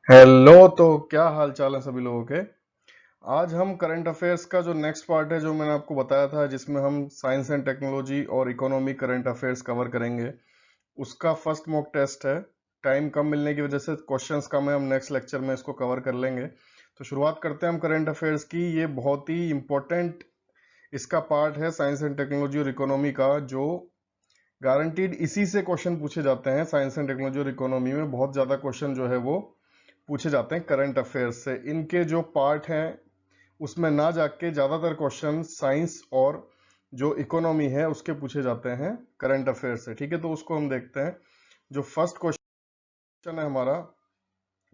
Hello. तो क्या हाल चाल है सभी लोगों के। आज हम करंट अफेयर्स का जो नेक्स्ट पार्ट है, जो मैंने आपको बताया था, जिसमें हम साइंस एंड टेक्नोलॉजी और इकोनॉमी करंट अफेयर्स कवर करेंगे, उसका फर्स्ट मॉक टेस्ट है। टाइम कम मिलने की वजह से क्वेश्चंस कम है, हम नेक्स्ट लेक्चर में इसको कवर कर लेंगे। तो शुरुआत करते हैं हम करंट अफेयर्स की। ये बहुत ही इंपॉर्टेंट इसका पार्ट है साइंस एंड टेक्नोलॉजी और इकोनॉमी का, जो गारंटीड इसी से क्वेश्चन पूछे जाते हैं। साइंस एंड टेक्नोलॉजी और इकोनॉमी में बहुत ज्यादा क्वेश्चन जो है वो पूछे जाते हैं करंट अफेयर्स से। इनके जो पार्ट हैं उसमें ना जाके ज्यादातर क्वेश्चन साइंस और जो इकोनॉमी है उसके पूछे जाते हैं करंट अफेयर्स से। ठीक है, तो उसको हम देखते हैं। जो फर्स्ट क्वेश्चन है हमारा,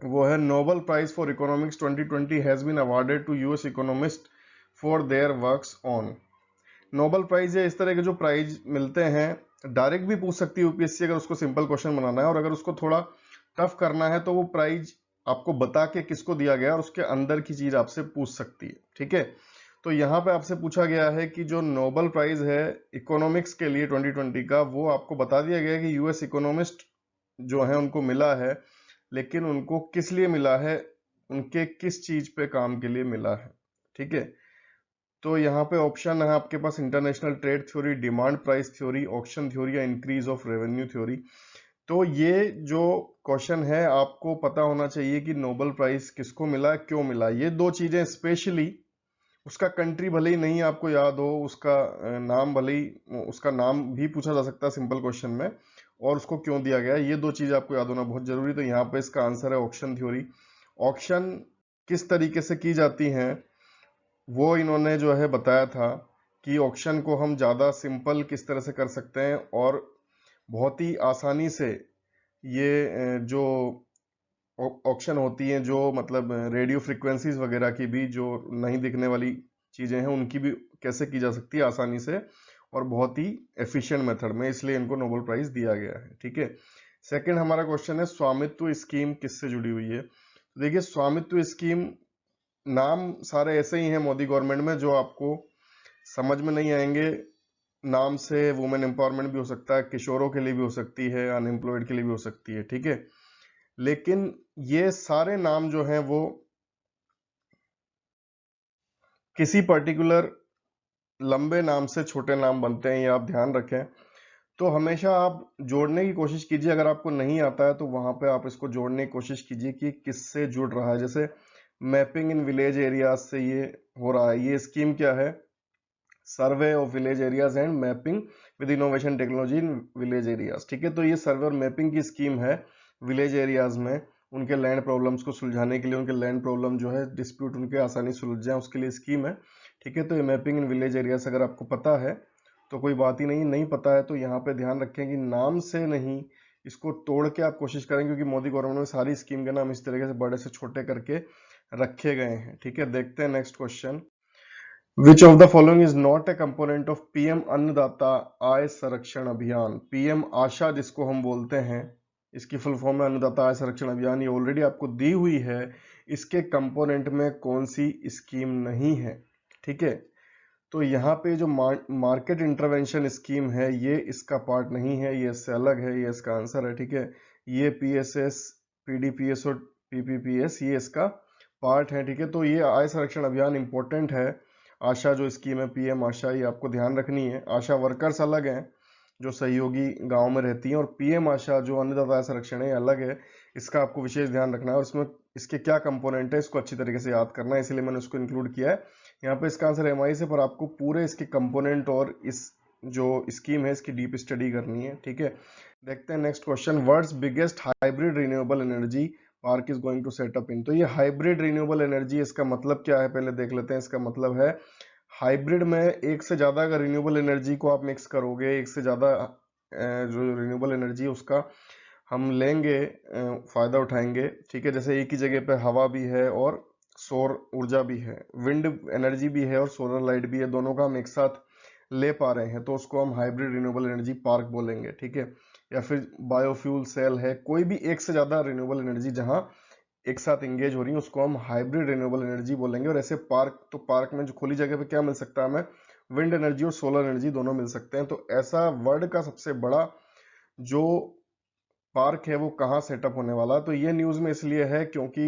वो है Nobel prize for economics 2020 has been awarded to US economist for their works on. Nobel prize या इस तरह के जो प्राइज मिलते हैं, डायरेक्ट भी पूछ सकती है यूपीएससी अगर उसको सिंपल क्वेश्चन बनाना है, और अगर उसको थोड़ा टफ करना है तो वो प्राइज आपको बता के किसको दिया गया और उसके अंदर की चीज आपसे पूछ सकती है। ठीक है, तो यहाँ पे आपसे पूछा गया है कि जो नोबेल प्राइज है इकोनॉमिक्स के लिए 2020 का, वो आपको बता दिया गया है कि यूएस इकोनॉमिस्ट जो है उनको मिला है, लेकिन उनको किस लिए मिला है, उनके किस चीज पे काम के लिए मिला है। ठीक है, तो यहाँ पे ऑप्शन है आपके पास international trade theory, demand price theory, auction theory या इंक्रीज ऑफ रेवेन्यू थ्योरी। तो ये जो क्वेश्चन है आपको पता होना चाहिए कि नोबेल प्राइज किसको मिला, क्यों मिला। ये दो चीजें स्पेशली, उसका कंट्री भले ही नहीं आपको याद हो, उसका नाम भले ही, उसका नाम भी पूछा जा सकता है सिंपल क्वेश्चन में, और उसको क्यों दिया गया है, ये दो चीज आपको याद होना बहुत जरूरी। तो यहाँ पे इसका आंसर है ऑक्शन थ्योरी। ऑक्शन किस तरीके से की जाती हैं वो इन्होंने जो है बताया था कि ऑक्शन को हम ज़्यादा सिंपल किस तरह से कर सकते हैं और बहुत ही आसानी से ये जो ऑक्शन होती हैं, जो मतलब रेडियो फ्रिक्वेंसीज वगैरह की भी जो नहीं दिखने वाली चीज़ें हैं, उनकी भी कैसे की जा सकती है आसानी से और बहुत ही एफिशिएंट मेथड में, इसलिए इनको नोबेल प्राइज दिया गया है। ठीक है, सेकंड हमारा क्वेश्चन है स्वामित्व स्कीम किससे जुड़ी हुई है। तो देखिए, स्वामित्व स्कीम, नाम सारे ऐसे ही हैं मोदी गवर्नमेंट में जो आपको समझ में नहीं आएंगे। नाम से वुमेन एम्पावरमेंट भी हो सकता है, किशोरों के लिए भी हो सकती है, अनएम्प्लॉयड के लिए भी हो सकती है। ठीक है, लेकिन ये सारे नाम जो हैं वो किसी पर्टिकुलर लंबे नाम से छोटे नाम बनते हैं, ये आप ध्यान रखें। तो हमेशा आप जोड़ने की कोशिश कीजिए, अगर आपको नहीं आता है तो वहां पे आप इसको जोड़ने की कोशिश कीजिए कि किससे जुड़ रहा है। जैसे मैपिंग इन विलेज एरियाज से ये हो रहा है। ये स्कीम क्या है? Survey of village areas and mapping with innovation technology in village areas. ठीक है, तो ये सर्वे और मैपिंग की स्कीम है विलेज एरियाज में, उनके लैंड प्रॉब्लम्स को सुलझाने के लिए, उनके लैंड प्रॉब्लम जो है डिस्प्यूट उनके आसानी सुलझ जाए उसके लिए स्कीम है। ठीक है, तो ये मैपिंग इन विलेज एरियाज अगर आपको पता है तो कोई बात ही नहीं, नहीं पता है तो यहाँ पे ध्यान रखें कि नाम से नहीं, इसको तोड़ के आप कोशिश करें, क्योंकि मोदी गवर्नमेंट में सारी स्कीम के नाम इस तरीके से बड़े से छोटे करके रखे गए हैं। ठीक है, देखते हैं next question. Which of the following is not a component of PM अन्नदाता आय संरक्षण अभियान। पीएम आशा जिसको हम बोलते हैं, इसकी फुल फॉर्म है अन्नदाता आय संरक्षण अभियान, ये ऑलरेडी आपको दी हुई है। इसके कंपोनेंट में कौन सी स्कीम नहीं है? ठीक है, तो यहाँ पे जो मार्केट इंटरवेंशन स्कीम है, ये इसका पार्ट नहीं है, ये इससे अलग है, ये इसका आंसर है। ठीक है, ये पीएसएस, पीडीपीएस और पीपीपीएस ये इसका पार्ट है। ठीक है, तो ये आय संरक्षण अभियान इंपॉर्टेंट है। आशा जो स्कीम है पीएम आशा, ये आपको ध्यान रखनी है। आशा वर्कर्स अलग हैं जो सहयोगी गांव में रहती हैं, और पीएम आशा जो अन्नदाता आय संरक्षण है ये अलग है। इसका आपको विशेष ध्यान रखना है, और इसमें इसके क्या कंपोनेंट है इसको अच्छी तरीके से याद करना है, इसलिए मैंने उसको इंक्लूड किया है यहाँ पे। इसका आंसर एमआई से, पर आपको पूरे इसके कंपोनेंट और इस जो स्कीम है इसकी डीप स्टडी करनी है। ठीक है, देखते हैं next question. World's biggest hybrid renewable energy park is going to set up in. तो ये हाइब्रिड रिन्यूएबल एनर्जी, इसका मतलब क्या है पहले देख लेते हैं। इसका मतलब है हाइब्रिड में एक से ज्यादा अगर रिन्यूएबल एनर्जी को आप मिक्स करोगे, एक से ज्यादा जो रिन्यूएबल एनर्जी उसका हम लेंगे, फायदा उठाएंगे। ठीक है, जैसे एक ही जगह पे हवा भी है और सौर ऊर्जा भी है, विंड एनर्जी भी है और सोलर लाइट भी है, दोनों का हम एक साथ ले पा रहे हैं, तो उसको हम हाइब्रिड रिन्यूएबल एनर्जी पार्क बोलेंगे। ठीक है, या फिर बायोफ्यूल सेल है, कोई भी एक से ज्यादा रिन्यूएबल एनर्जी जहां एक साथ इंगेज हो रही है उसको हम हाइब्रिड रिन्यूएबल एनर्जी बोलेंगे। और ऐसे पार्क, तो पार्क में जो खुली जगह पे क्या मिल सकता है हमें? विंड एनर्जी और सोलर एनर्जी दोनों मिल सकते हैं। तो ऐसा वर्ल्ड का सबसे बड़ा जो पार्क है वो कहाँ सेटअप होने वाला है। तो ये न्यूज में इसलिए है क्योंकि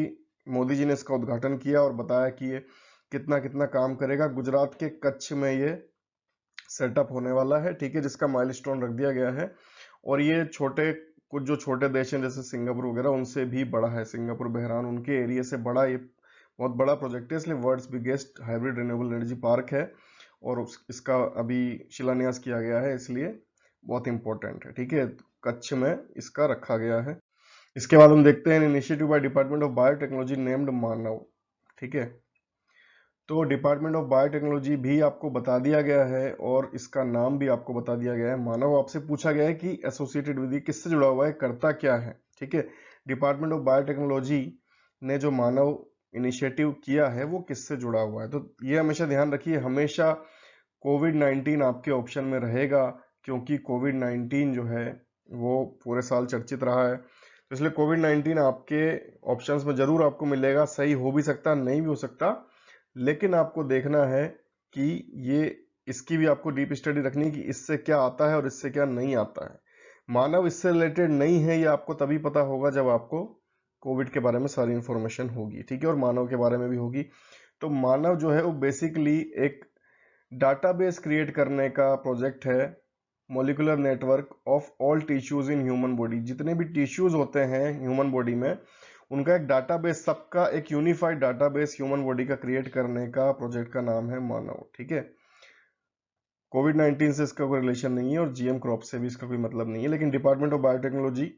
मोदी जी ने इसका उद्घाटन किया और बताया कि ये कितना कितना काम करेगा। गुजरात के कच्छ में ये सेटअप होने वाला है, ठीक है, जिसका माइलस्टोन रख दिया गया है। और ये कुछ जो छोटे देश हैं जैसे सिंगापुर वगैरह, उनसे भी बड़ा है। सिंगापुर, बहरान, उनके एरिया से बड़ा ये बहुत बड़ा प्रोजेक्ट है, इसलिए world's biggest hybrid renewable energy park है। और इसका अभी शिलान्यास किया गया है, इसलिए बहुत इंपॉर्टेंट है, ठीक है। कच्छ में इसका रखा गया है। इसके बाद हम देखते हैं initiative by department of biotechnology named Manav, ठीक है। तो डिपार्टमेंट ऑफ बायोटेक्नोलॉजी भी आपको बता दिया गया है और इसका नाम भी आपको बता दिया गया है मानव। आपसे पूछा गया है कि एसोसिएटेड विद किससे जुड़ा हुआ है, करता क्या है, ठीक है। डिपार्टमेंट ऑफ बायोटेक्नोलॉजी ने जो मानव इनिशिएटिव किया है वो किससे जुड़ा हुआ है। तो ये हमेशा ध्यान रखिए, हमेशा कोविड-19 आपके ऑप्शन में रहेगा, क्योंकि कोविड-19 जो है वो पूरे साल चर्चित रहा है। तो इसलिए कोविड-19 आपके ऑप्शंस में जरूर आपको मिलेगा। सही हो भी सकता, नहीं भी हो सकता, लेकिन आपको देखना है कि ये इसकी भी आपको डीप स्टडी रखनी है कि इससे क्या आता है और इससे क्या नहीं आता है। मानव इससे रिलेटेड नहीं है, ये आपको तभी पता होगा जब आपको कोविड के बारे में सारी इंफॉर्मेशन होगी, ठीक है, और मानव के बारे में भी होगी। तो मानव जो है वो बेसिकली एक डाटाबेस क्रिएट करने का प्रोजेक्ट है, molecular network of all tissues in human body. जितने भी टिश्यूज होते हैं ह्यूमन बॉडी में, उनका एक डाटाबेस, सबका एक यूनिफाइड डाटाबेस ह्यूमन बॉडी का क्रिएट करने का प्रोजेक्ट का नाम है मानव, ठीक है। कोविड-19 से इसका कोई रिलेशन नहीं है और जीएम क्रॉप से भी इसका कोई मतलब नहीं है, लेकिन डिपार्टमेंट ऑफ बायोटेक्नोलॉजी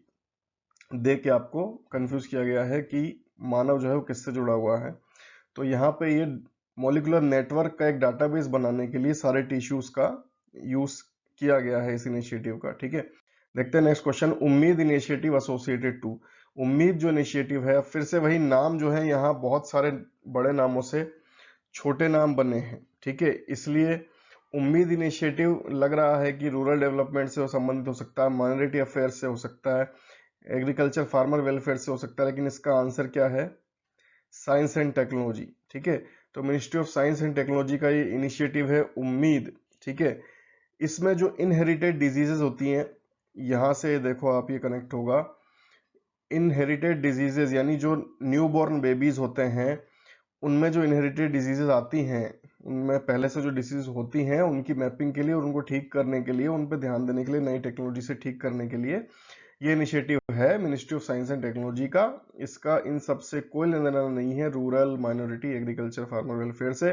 देख के आपको कंफ्यूज किया गया है कि मानव जो है वो किससे जुड़ा हुआ है। तो यहाँ पे ये मॉलिक्यूलर नेटवर्क का एक डाटाबेस बनाने के लिए सारे टिश्यूज का यूज किया गया है इस इनिशिएटिव का, ठीक है। देखते हैं नेक्स्ट क्वेश्चन, उम्मीद इनिशिएटिव एसोसिएटेड टू। उम्मीद जो इनिशिएटिव है, फिर से वही नाम जो है, यहाँ बहुत सारे बड़े नामों से छोटे नाम बने हैं, ठीक है। इसलिए उम्मीद इनिशिएटिव लग रहा है कि रूरल डेवलपमेंट से संबंधित हो सकता है, माइनॉरिटी अफेयर्स से हो सकता है, एग्रीकल्चर फार्मर वेलफेयर से हो सकता है, लेकिन इसका आंसर क्या है, साइंस एंड टेक्नोलॉजी, ठीक है। तो ministry of science and technology का ये इनिशिएटिव है उम्मीद, ठीक है। इसमें जो इनहेरिटेड डिजीजेस होती हैं, यहां से देखो आप, ये कनेक्ट होगा। इनहेरिटेड डिजीजेस यानी जो न्यूबॉर्न बेबीज होते हैं, उनमें जो इनहेरिटेड डिजीजेस आती हैं, उनमें पहले से जो डिसीज होती हैं, उनकी मैपिंग के लिए और उनको ठीक करने के लिए, उन पर ध्यान देने के लिए, नई टेक्नोलॉजी से ठीक करने के लिए ये इनिशिएटिव है ministry of science and technology का। इसका इन सब से कोई लेना देना नहीं है, rural, minority, agriculture, farmer welfare से।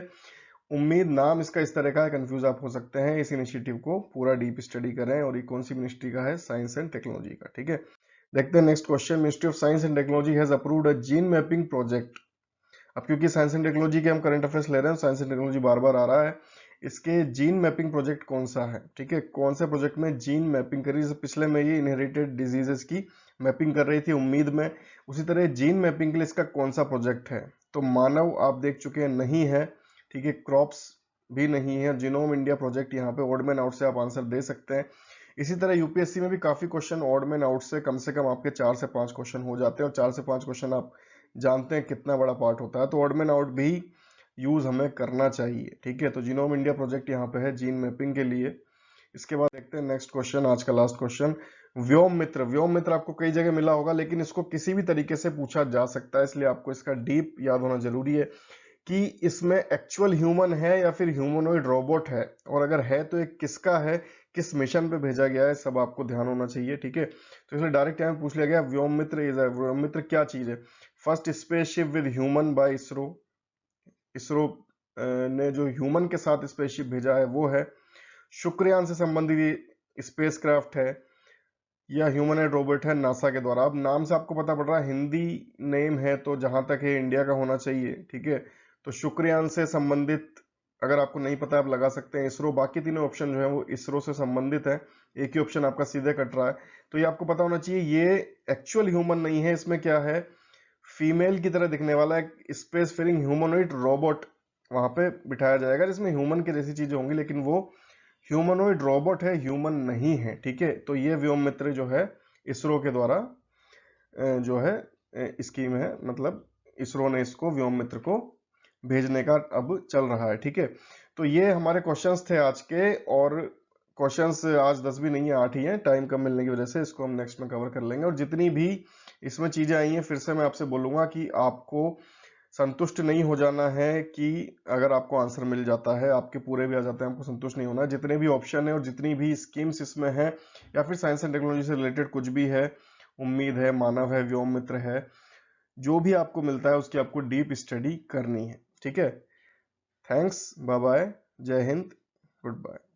उम्मीद नाम इसका इस तरह का है, कंफ्यूज आप हो सकते हैं। इस इनिशिएटिव को पूरा डीप स्टडी करें, और ये कौन सी मिनिस्ट्री का है, साइंस एंड टेक्नोलॉजी का, ठीक है। देखते हैं next question, ministry of science and technology has approved a gene mapping project. अब क्योंकि साइंस एंड टेक्नोलॉजी के हम करंट अफेयर्स ले रहे हैं, साइंस एंड टेक्नोलॉजी बार बार आ रहा है, इसके जीन मैपिंग प्रोजेक्ट कौन सा है, ठीक है। कौन से प्रोजेक्ट में जीन मैपिंग करी, जैसे पिछले में ये इनहेरिटेड डिजीजेस की मैपिंग कर रही थी उम्मीद में, उसी तरह जीन मैपिंग के लिए इसका कौन सा प्रोजेक्ट है। तो मानव आप देख चुके हैं, नहीं है, ठीक है। क्रॉप्स भी नहीं है। जीनोम इंडिया प्रोजेक्ट, यहाँ पे ऑड मैन आउट से आप आंसर दे सकते हैं। इसी तरह यूपीएससी में भी काफी क्वेश्चन ऑड मैन आउट से कम आपके 4 से 5 क्वेश्चन हो जाते हैं, और 4 से 5 क्वेश्चन आप जानते हैं कितना बड़ा पार्ट होता है। तो ऑड मैन आउट भी यूज हमें करना चाहिए, ठीक है। तो जीनोम इंडिया प्रोजेक्ट यहाँ पे है जीन मैपिंग के लिए। इसके बाद देखते हैं नेक्स्ट क्वेश्चन, आज का लास्ट क्वेश्चन, व्योम मित्र। व्योम मित्र आपको कई जगह मिला होगा, लेकिन इसको किसी भी तरीके से पूछा जा सकता है, इसलिए आपको इसका डीप याद होना जरूरी है कि इसमें एक्चुअल ह्यूमन है या फिर ह्यूमनोइड रोबोट है, और अगर है तो एक किसका है, किस मिशन पे भेजा गया है, सब आपको ध्यान होना चाहिए, ठीक है। तो इसलिए डायरेक्ट यहाँ पूछ लिया गया व्योम मित्र इज, व्योम मित्र क्या चीज है। First spaceship with human by ISRO. ISRO ने जो ह्यूमन के साथ स्पेसशिप भेजा है वो है। शुक्रयान से संबंधित स्पेसक्राफ्ट है, या ह्यूमनॉइड रोबोट है नासा के द्वारा। अब नाम से आपको पता पड़ रहा है हिंदी नेम है, तो जहां तक है इंडिया का होना चाहिए, ठीक है। तो शुक्रयान से संबंधित अगर आपको नहीं पता आप लगा सकते हैं इसरो। बाकी तीनों ऑप्शन जो है वो इसरो से संबंधित है, एक ही ऑप्शन आपका सीधे कट रहा है। तो ये आपको पता होना चाहिए, ये एक्चुअल ह्यूमन नहीं है, इसमें क्या है, फीमेल की तरह दिखने वाला एक स्पेस फेरिंग ह्यूमनॉइड रोबोट वहां पे बिठाया जाएगा, जिसमें ह्यूमन की जैसी चीजें होंगी, लेकिन वो ह्यूमनॉइड रोबोट है, ह्यूमन नहीं है, ठीक है। तो ये व्योम मित्र जो है इसरो के द्वारा जो है स्कीम है, मतलब इसरो ने इसको व्योम मित्र को भेजने का अब चल रहा है, ठीक है। तो ये हमारे क्वेश्चंस थे आज के, और क्वेश्चंस आज 10 भी नहीं है, 8 ही हैं, टाइम कम मिलने की वजह से इसको हम नेक्स्ट में कवर कर लेंगे। और जितनी भी इसमें चीजें आई हैं फिर से मैं आपसे बोलूंगा कि आपको संतुष्ट नहीं हो जाना है कि अगर आपको आंसर मिल जाता है, आपके पूरे भी आ जाते हैं, आपको संतुष्ट नहीं होना है। जितने भी ऑप्शन है और जितनी भी स्कीम्स इसमें है या फिर साइंस एंड टेक्नोलॉजी से रिलेटेड कुछ भी है, उम्मीद है, मानव है, व्योम मित्र है, जो भी आपको मिलता है उसकी आपको डीप स्टडी करनी है। ठीक है, थैंक्स, बाय बाय, जय हिंद, गुड बाय।